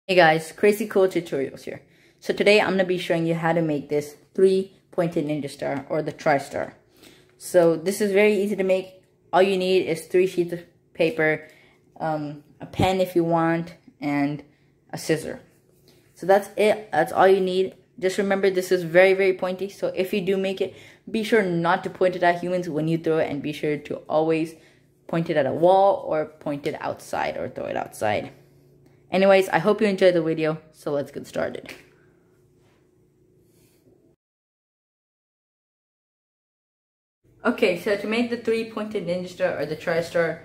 Hey guys, Crazy Cool Tutorials here. So today I'm going to be showing you how to make this 3-pointed ninja star or the tri-star. So this is very easy to make. All you need is 3 sheets of paper, a pen if you want, and a scissor. So that's it. That's all you need. Just remember this is very, very pointy. So if you do make it, be sure not to point it at humans when you throw it, and be sure to always point it at a wall or point it outside or throw it outside. Anyways, I hope you enjoyed the video, so let's get started. Okay, so to make the 3-pointed ninja star or the tri-star,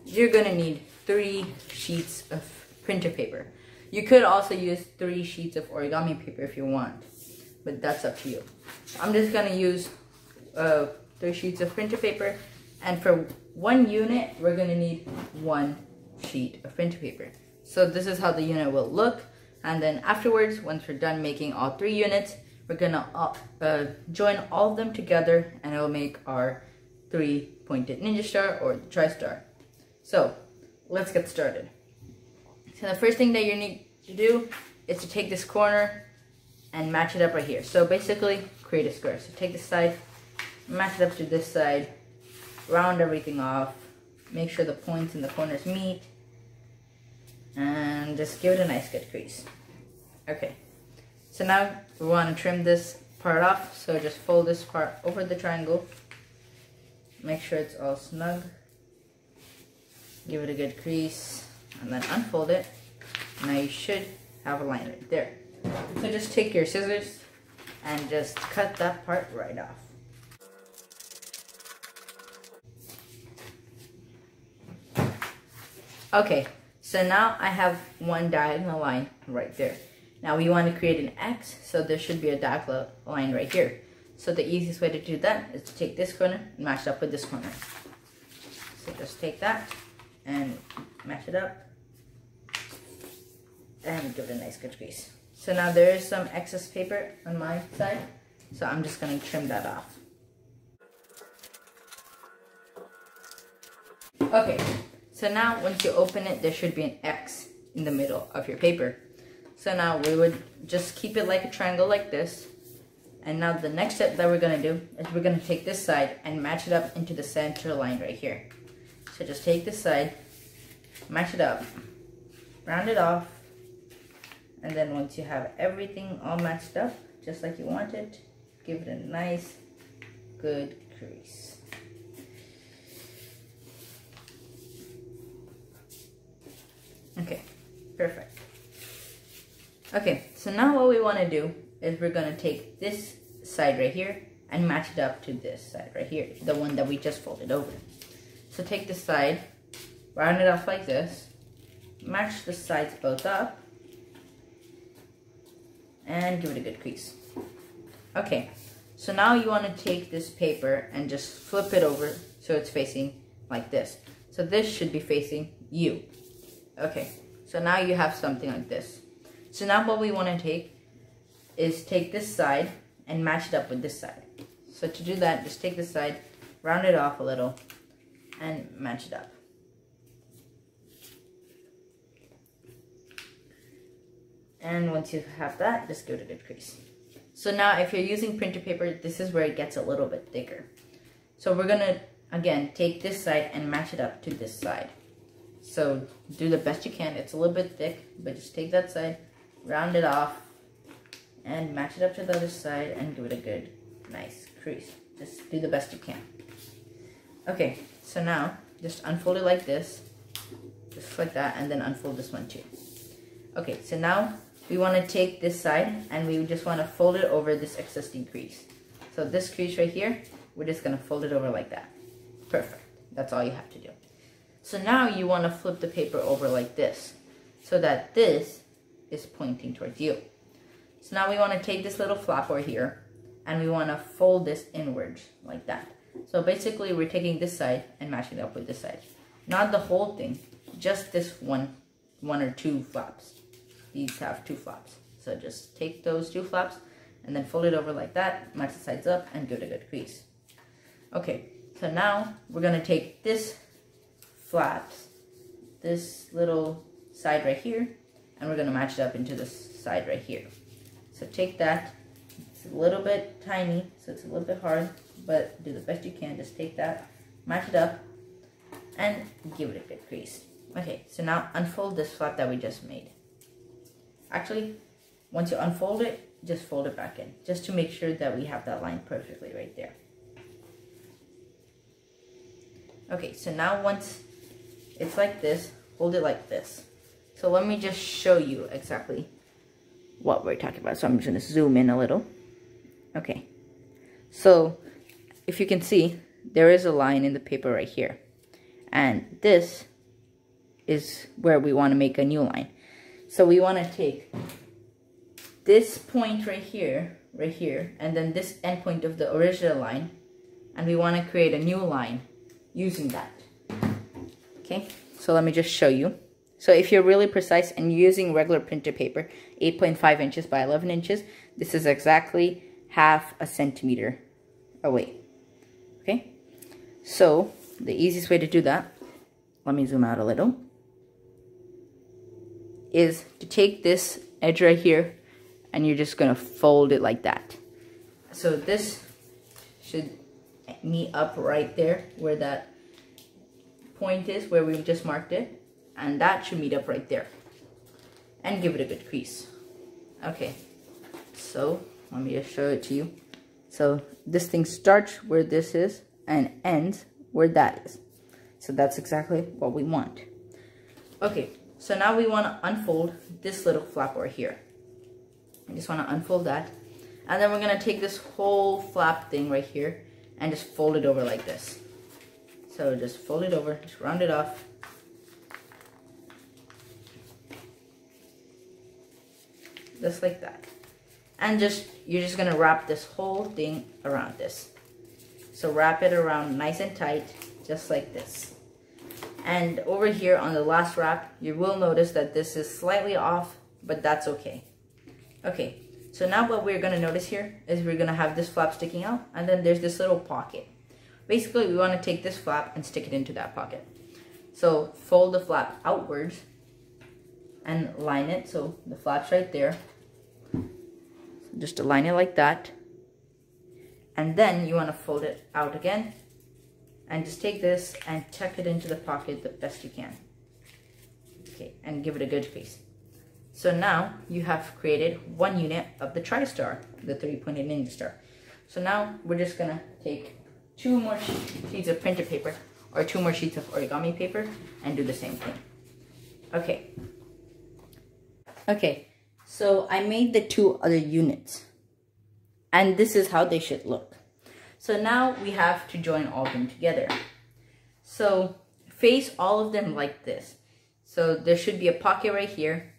you're gonna need 3 sheets of printer paper. You could also use 3 sheets of origami paper if you want, but that's up to you. I'm just gonna use 3 sheets of printer paper, and for 1 unit, we're gonna need 1 sheet of printer paper. So this is how the unit will look, and then afterwards, once we're done making all 3 units, we're gonna join all of them together, and it will make our 3-pointed ninja star or the tri-star. So let's get started. So the first thing that you need to do is to take this corner and match it up right here. So basically, create a square. So take this side, match it up to this side, round everything off, make sure the points in the corners meet, and just give it a nice good crease. Okay, so now we want to trim this part off, so just fold this part over the triangle, make sure it's all snug, give it a good crease, and then unfold it. Now you should have a line right there. So just take your scissors and just cut that part right off. Okay, so now I have one diagonal line right there. Now we want to create an X, so there should be a diagonal line right here. So the easiest way to do that is to take this corner and match it up with this corner. So just take that and match it up and give it a nice good crease. So now there is some excess paper on my side, so I'm just going to trim that off. Okay. So now once you open it, there should be an X in the middle of your paper. So now we would just keep it like a triangle like this. And now the next step that we're going to do is we're going to take this side and match it up into the center line right here. So just take this side, match it up, round it off, and then once you have everything all matched up, just like you want it, give it a nice, good crease. Okay, perfect. Okay, so now what we want to do is we're going to take this side right here and match it up to this side right here, the one that we just folded over. So take this side, round it off like this, match the sides both up, and give it a good crease. Okay, so now you want to take this paper and just flip it over so it's facing like this. So this should be facing you. Okay, so now you have something like this. So now what we want to take is take this side and match it up with this side. So to do that, just take this side, round it off a little, and match it up. And once you have that, just give it a good crease. So now if you're using printer paper, this is where it gets a little bit thicker. So we're going to, again, take this side and match it up to this side. So do the best you can. It's a little bit thick, but just take that side, round it off, and match it up to the other side and give it a good, nice crease. Just do the best you can. Okay, so now just unfold it like this, just like that, and then unfold this one too. Okay, so now we want to take this side and we just want to fold it over this existing crease. So this crease right here, we're just going to fold it over like that. Perfect. That's all you have to do. So now you want to flip the paper over like this, so that this is pointing towards you. So now we want to take this little flap right here, and we want to fold this inwards like that. So basically we're taking this side and matching it up with this side. Not the whole thing, just this one or two flaps. These have 2 flaps. So just take those 2 flaps and then fold it over like that, match the sides up, and give it a good crease. Okay, so now we're going to take this flaps, this little side right here, and we're gonna match it up into this side right here. So take that, it's a little bit tiny, so it's a little bit hard, but do the best you can. Just take that, match it up, and give it a good crease. Okay, so now unfold this flap that we just made. Actually, once you unfold it, just fold it back in, just to make sure that we have that line perfectly right there. Okay, so now once it's like this, hold it like this. So let me just show you exactly what we're talking about. So I'm just gonna zoom in a little. Okay, so if you can see, there is a line in the paper right here. And this is where we wanna make a new line. So we wanna take this point right here, and then this end point of the original line, and we wanna create a new line using that. Okay, so let me just show you. So if you're really precise and using regular printer paper, 8.5 inches by 11 inches, this is exactly half a centimeter away. Okay, so the easiest way to do that, let me zoom out a little, is to take this edge right here and you're just gonna fold it like that. So this should meet up right there where that point is, where we just marked it, and that should meet up right there, and give it a good crease. Okay, so let me just show it to you. So this thing starts where this is and ends where that is. So that's exactly what we want. Okay, so now we want to unfold this little flap right here. I just want to unfold that, and then we're going to take this whole flap thing right here and just fold it over like this. So just fold it over, just round it off. Just like that. And you're just gonna wrap this whole thing around this. So wrap it around nice and tight, just like this. And over here on the last wrap, you will notice that this is slightly off, but that's okay. Okay, so now what we're gonna notice here is we're gonna have this flap sticking out, and then there's this little pocket. Basically, we wanna take this flap and stick it into that pocket. So fold the flap outwards and line it, so the flap's right there. So just align it like that. And then you wanna fold it out again, and just take this and tuck it into the pocket the best you can. Okay, and give it a good crease. So now you have created one unit of the TriStar, the 3-pointed ninja star. So now we're just gonna take 2 more sheets of printer paper or 2 more sheets of origami paper and do the same thing. Okay. Okay, so I made the 2 other units, and this is how they should look. So now we have to join all of them together. So face all of them like this. So there should be a pocket right here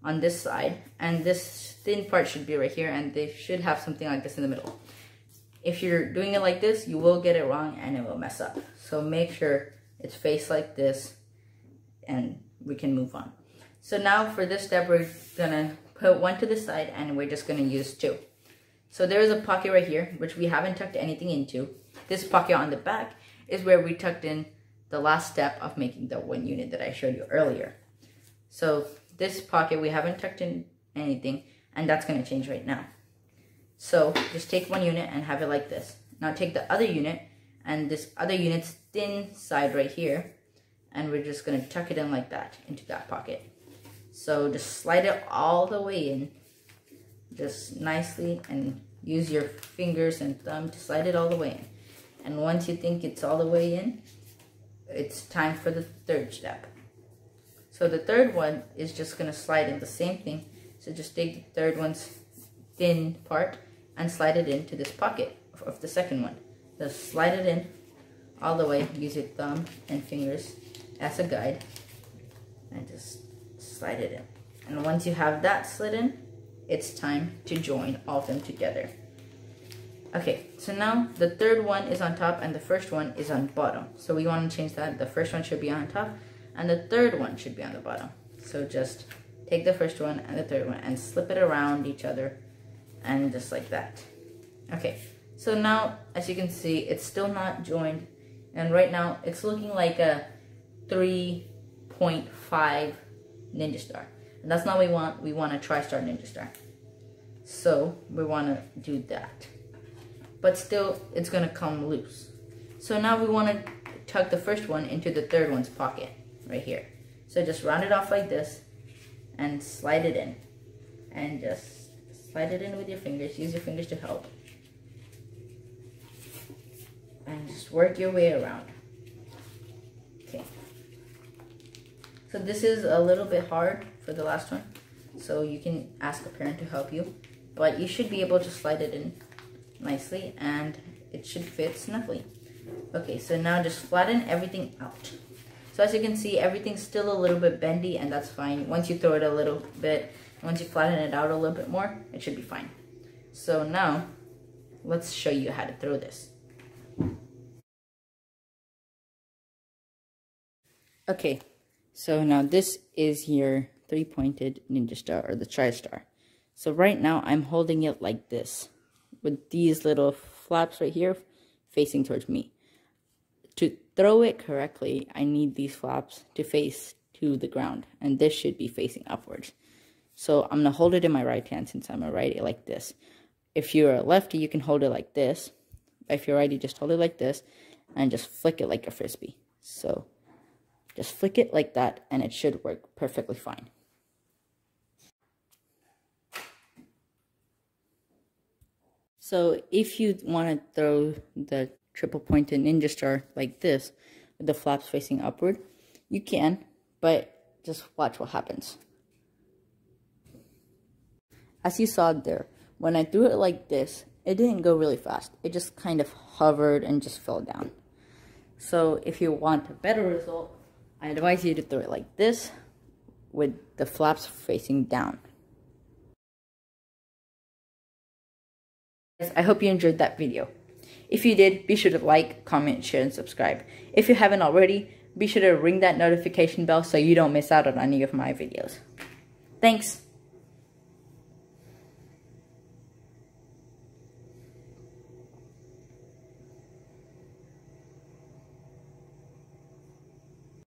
on this side, and this thin part should be right here, and they should have something like this in the middle. If you're doing it like this, you will get it wrong and it will mess up. So make sure it's faced like this, and we can move on. So now for this step, we're gonna put 1 to the side, and we're just gonna use 2. So there is a pocket right here, which we haven't tucked anything into. This pocket on the back is where we tucked in the last step of making the 1 unit that I showed you earlier. So this pocket, we haven't tucked in anything, and that's gonna change right now. So just take 1 unit and have it like this. Now take the other unit and this other unit's thin side right here, and we're just gonna tuck it in like that into that pocket. So just slide it all the way in, just nicely, and use your fingers and thumb to slide it all the way in. And once you think it's all the way in, it's time for the 3rd step. So the 3rd one is just gonna slide in the same thing. So just take the 3rd one's thin part and slide it into this pocket of the 2nd one. Just slide it in all the way. Use your thumb and fingers as a guide, and just slide it in. And once you have that slid in, it's time to join all of them together. Okay, so now the 3rd one is on top and the 1st one is on bottom. So we want to change that. The 1st one should be on top and the 3rd one should be on the bottom. So just take the 1st one and the 3rd one and slip it around each other, and just like that. Okay, so now as you can see, it's still not joined, and right now it's looking like a 3.5 ninja star. And that's not what we want. We want a TriStar Ninja Star. So we want to do that. But still, it's going to come loose. So now we want to tuck the first one into the third one's pocket, right here. So just round it off like this, and slide it in. And just slide it in with your fingers. Use your fingers to help. And just work your way around. Okay. So this is a little bit hard for the last one. So you can ask a parent to help you. But you should be able to slide it in nicely, and it should fit snugly. Okay, so now just flatten everything out. So as you can see, everything's still a little bit bendy, and that's fine. Once you throw it a little bit, once you flatten it out a little bit more, it should be fine. So now, let's show you how to throw this. Okay, so now this is your three-pointed Ninja Star, or the TriStar. So right now, I'm holding it like this, with these little flaps right here facing towards me. To throw it correctly, I need these flaps to face to the ground, and this should be facing upwards. So I'm going to hold it in my right hand since I'm a righty, like this. If you're a lefty, you can hold it like this. If you're righty, just hold it like this, and just flick it like a frisbee. So just flick it like that, and it should work perfectly fine. So if you want to throw the triple pointed Ninja Star like this, with the flaps facing upward, you can, but just watch what happens. As you saw there, when I threw it like this, it didn't go really fast. It just kind of hovered and just fell down. So if you want a better result, I advise you to throw it like this, with the flaps facing down. I hope you enjoyed that video. If you did, be sure to like, comment, share, and subscribe. If you haven't already, be sure to ring that notification bell so you don't miss out on any of my videos. Thanks!